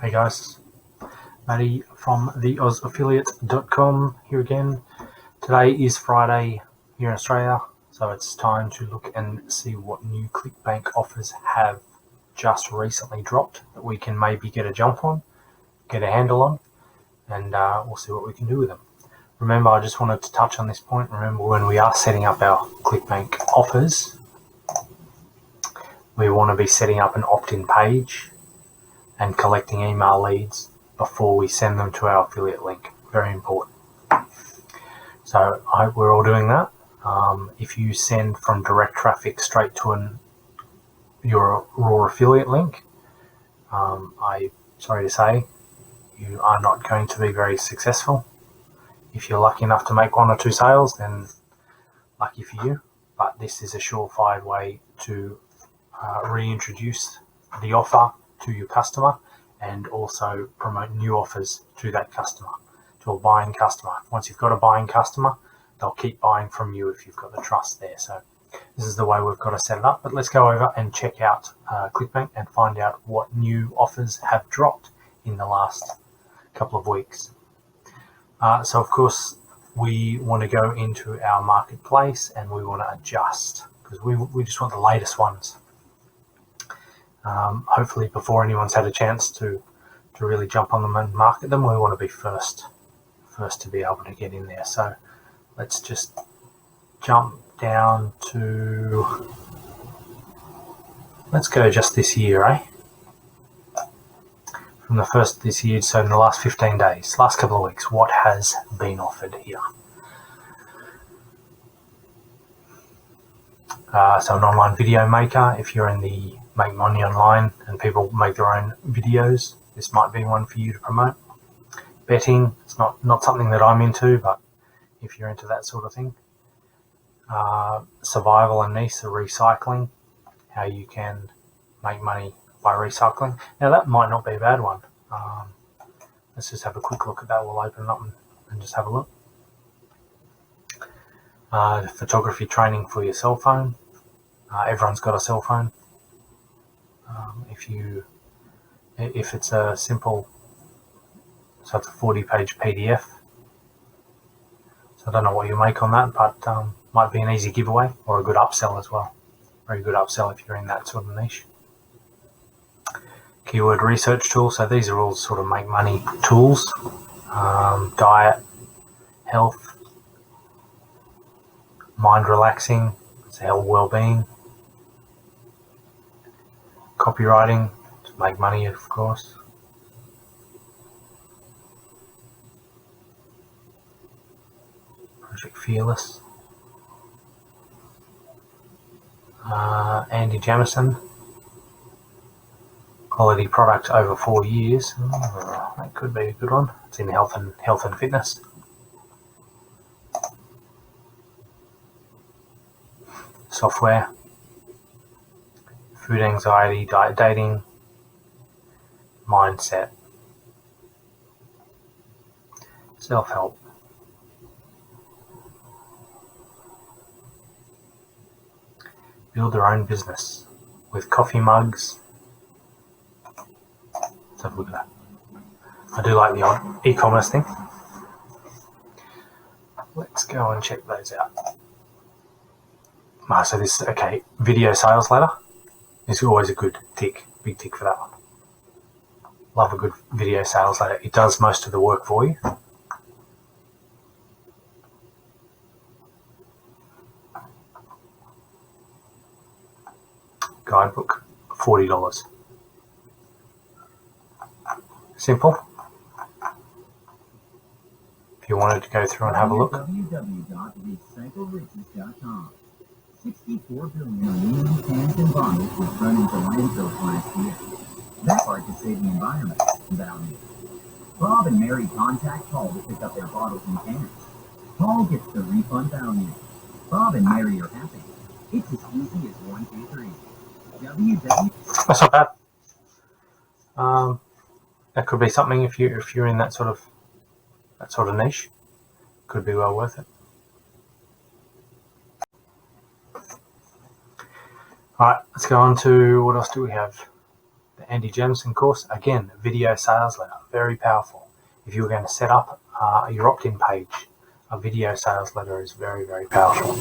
Hey guys, Matty from theozaffiliate.com here again. Today is Friday here in Australia, so it's time to look and see what new Clickbank offers have just recently dropped that we can maybe get a jump on, get a handle on, and we'll see what we can do with them. Remember, I just wanted to touch on this point. Remember, when we are setting up our Clickbank offers, we want to be setting up an opt-in page and collecting email leads before we send them to our affiliate link. Very important. So I hope we're all doing that. If you send from direct traffic straight to your raw affiliate link, I'm sorry to say, you are not going to be very successful. If you're lucky enough to make 1 or 2 sales, then lucky for you. But this is a surefire way to reintroduce the offer to your customer and also promote new offers to that customer, to a buying customer. Once you've got a buying customer, they'll keep buying from you if you've got the trust there. So this is the way we've got to set it up. But let's go over and check out Clickbank and find out what new offers have dropped in the last couple of weeks. So of course, we want to go into our marketplace and we want to adjust because we just want the latest ones. Hopefully before anyone's had a chance to really jump on them and market them, we want to be first to be able to get in there. So let's just jump down to, let's go just this year, from the first this year, so in the last 15 days, last couple of weeks, what has been offered here? So an online video maker, if you're in the make money online and people make their own videos, this might be one for you to promote. Betting, it's not something that I'm into, but if you're into that sort of thing. Survival and niche, recycling, how you can make money by recycling. Now that might not be a bad one. Let's just have a quick look at that. We'll open it up and just have a look. Photography training for your cell phone. Everyone's got a cell phone. If it's a simple, so it's a 40-page PDF. So I don't know what you make on that, but might be an easy giveaway or a good upsell as well. Very good upsell if you're in that sort of niche. Keyword research tool. So these are all sort of make money tools. Diet, health, mind relaxing, it's health well-being. Copywriting, to make money, of course. Project Fearless. Andy Jamison. Quality product over 4 years. That could be a good one. It's in health and fitness. Software. Food anxiety, diet dating, mindset, self-help. Build their own business with coffee mugs. Let's have a look at that. I do like the odd e-commerce thing. Let's go and check those out. So this, okay, video sales letter. It's always a good tick, big tick for that one. Love a good video sales letter. It does most of the work for you. Guidebook, $40. Simple. If you wanted to go through and have a look. www.recycleriches.com. 64 billion aluminum cans and bottles were thrown into landfills last year. That part could save the environment value. Bob and Mary contact Paul to pick up their bottles and cans. Paul gets the refund value. Bob and Mary are happy. It's as easy as 1, 2, 3. That's not bad. That could be something if you're in that sort of niche. Could be well worth it. Alright, let's go on to what else do we have? The Andy Jemison course, again, video sales letter, very powerful. If you were going to set up your opt-in page, a video sales letter is very, very powerful.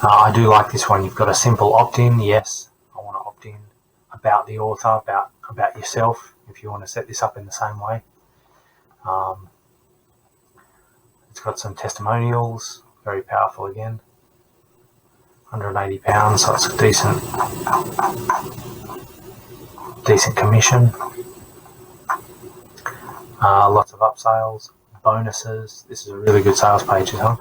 I do like this one. You've got a simple opt-in. Yes, I want to opt in about the author, about yourself, if you want to set this up in the same way. It's got some testimonials, very powerful again. £180, so it's a decent commission. Lots of upsales, bonuses. This is a really good sales page, isn't it?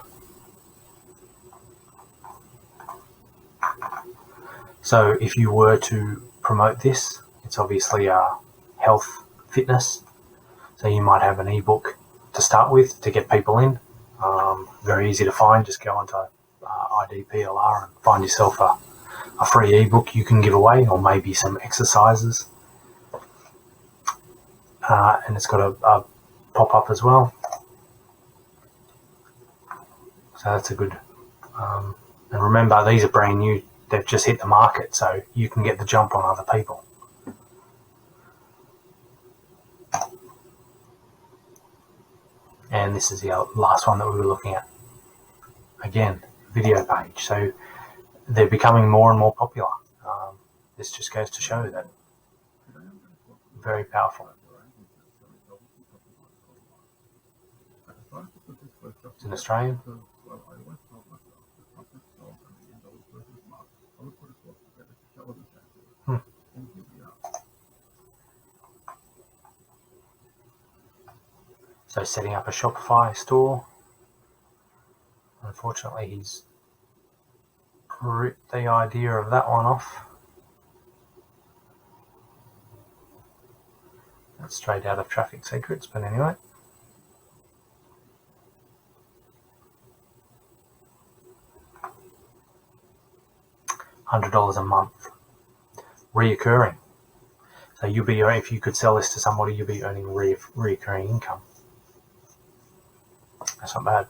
So if you were to promote this, it's obviously health, fitness. So you might have an ebook to start with to get people in. Very easy to find. Just go onto IDPLR and find yourself a free ebook you can give away, or maybe some exercises. And it's got a pop-up as well. So that's a good... and remember, these are brand new. They've just hit the market, so you can get the jump on other people. And this is the last one that we were looking at. Again, video page. So they're becoming more and more popular. This just goes to show that. Very powerful. It's an Australian. So setting up a Shopify store. Unfortunately, he's ripped the idea of that one off. That's straight out of Traffic Secrets, but anyway. $100 a month. Reoccurring. So you'll be, if you could sell this to somebody, you'll be earning reoccurring income. That's not bad.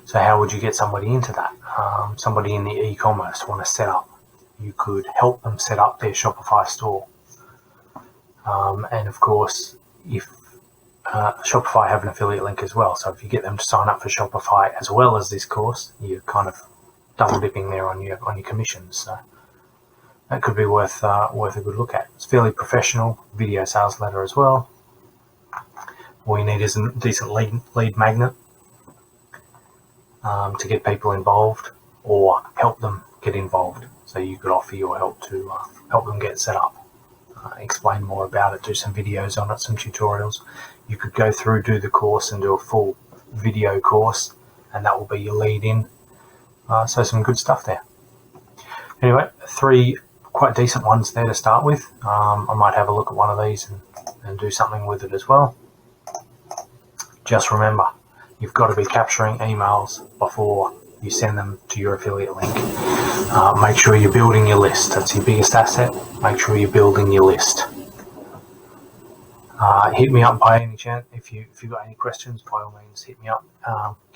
So how would you get somebody into that? Somebody in the e-commerce want to set up. You could help them set up their Shopify store. And of course, if Shopify have an affiliate link as well. So if you get them to sign up for Shopify as well as this course, you're kind of double dipping there on your commissions. So that could be worth a good look at. It's fairly professional, video sales letter as well. All you need is a decent lead magnet to get people involved or help them get involved. So you could offer your help to help them get set up. Explain more about it, do some videos on it, some tutorials. You could go through, do the course and do a full video course, and that will be your lead in. So some good stuff there. Anyway, 3 quite decent ones there to start with. I might have a look at one of these and do something with it as well. Just remember, you've got to be capturing emails before you send them to your affiliate link. Make sure you're building your list. That's your biggest asset. Make sure you're building your list. Hit me up by any chance. If you've got any questions, by all means, hit me up.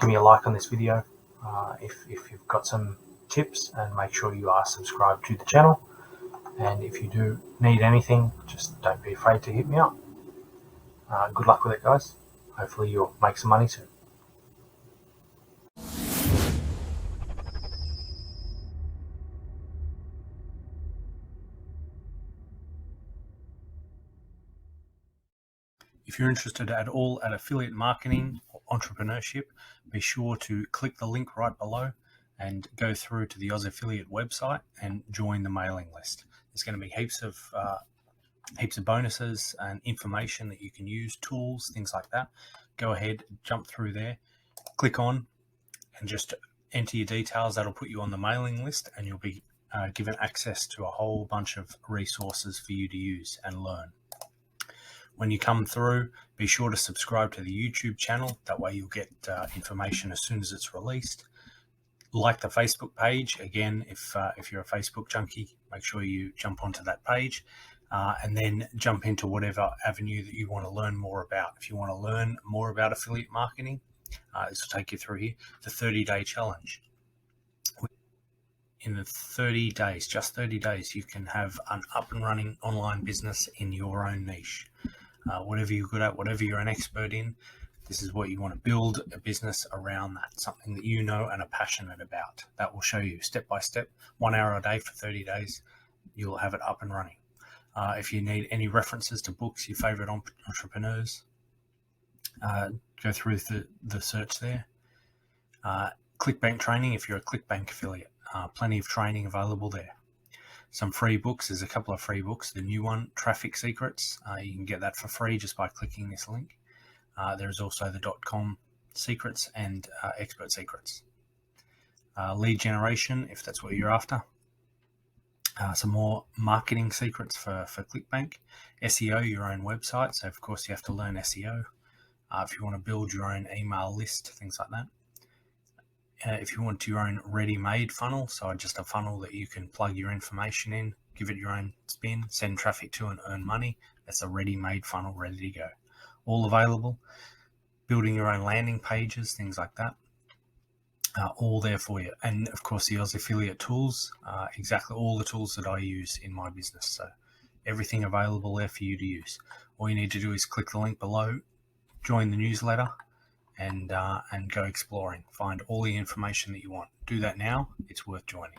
Give me a like on this video if you've got some tips, and make sure you are subscribed to the channel. And if you do need anything, just don't be afraid to hit me up. Good luck with it, guys. Hopefully you'll make some money soon. If you're interested at all at affiliate marketing or entrepreneurship, be sure to click the link right below and go through to the Oz Affiliate website and join the mailing list. There's going to be heaps of bonuses and information that you can use, tools, things like that. Go ahead, jump through there, click on, and just enter your details. That'll put you on the mailing list, and you'll be given access to a whole bunch of resources for you to use and learn. When you come through, be sure to subscribe to the YouTube channel. That way you'll get information as soon as it's released. Like the Facebook page. Again, if you're a Facebook junkie, make sure you jump onto that page. And then jump into whatever avenue that you want to learn more about. If you want to learn more about affiliate marketing, this will take you through here, the 30-day challenge. in 30 days, just 30 days, you can have an up and running online business in your own niche. Whatever you're good at, whatever you're an expert in, this is what you want to build a business around that, something that you know and are passionate about. That will show you step by step, 1 hour a day for 30 days, you'll have it up and running. If you need any references to books, your favorite entrepreneurs, go through the search there. Clickbank training, if you're a Clickbank affiliate, plenty of training available there. Some free books, there's a couple of free books. The new one, Traffic Secrets, you can get that for free just by clicking this link. There's also the .com secrets and expert secrets. Lead generation, if that's what you're after. Some more marketing secrets for Clickbank. SEO, your own website, so of course you have to learn SEO. If you want to build your own email list, things like that. If you want your own ready-made funnel, so just a funnel that you can plug your information in, give it your own spin, send traffic to and earn money, that's a ready-made funnel ready to go. All available. Building your own landing pages, things like that. All there for you. And of course the Oz affiliate tools, exactly all the tools that I use in my business. So everything available there for you to use. All you need to do is click the link below, join the newsletter, and go exploring. Find all the information that you want. Do that now. It's worth joining.